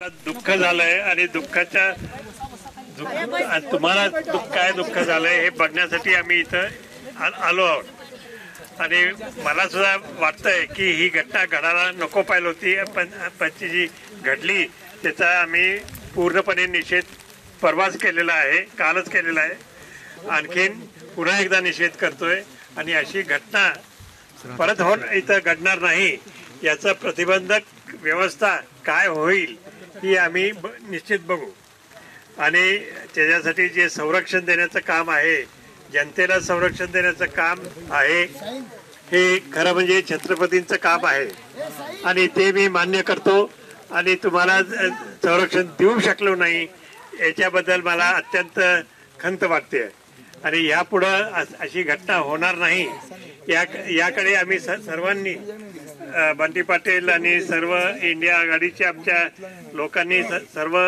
दुःख झालंय आणि दुःखाच्या तुम्हाला दुःख झालंय हे बघण्यासाठी आम्ही इथं आलो आहोत आणि मला सुद्धा वाटतंय की ही घटना घडायला नको पाहिजे होती, पण जी घडली त्याचा आम्ही पूर्णपणे निषेध परवाच केलेला आहे, कालच केलेला आहे, आणखीन पुन्हा एकदा निषेध करतोय आणि अशी घटना परत इथं घडणार नाही याचा प्रतिबंधक व्यवस्था काय होईल ही आम्ही निश्चित बघू आणि त्याच्यासाठी जे संरक्षण देण्याचं काम आहे, जनतेला संरक्षण देण्याचं काम आहे, हे खरं म्हणजे छत्रपतींचं काम आहे आणि ते मी मान्य करतो आणि तुम्हाला संरक्षण देऊ शकलो नाही याच्याबद्दल मला अत्यंत खंत वाटते आणि यापुढं अशी घटना होणार नाही याकडे आम्ही सर्वांनी बंटी पाटील आणि सर्व इंडिया आघाडीच्या आमच्या लोकांनी सर्व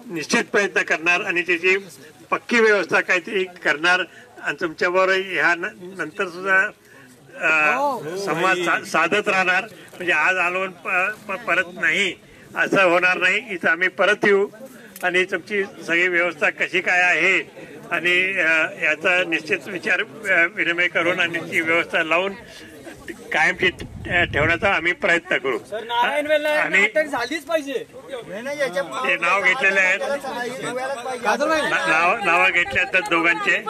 निश्चित प्रयत्न करणार आणि त्याची पक्की व्यवस्था काहीतरी करणार आणि तुमच्याबरोबर ह्या नंतर सुद्धा संवाद साधत राहणार. म्हणजे आज आलोन परत नाही असं होणार नाही, इथं आम्ही परत येऊ आणि तुमची सगळी व्यवस्था कशी काय आहे आणि याचा निश्चित विचार विनिमय करून आणि ती व्यवस्था लावून कायमची ठेवण्याचा आम्ही प्रयत्न करू. आणि ते नाव घेतलेले आहेत, नाव घेतले आहेत दोघांचे.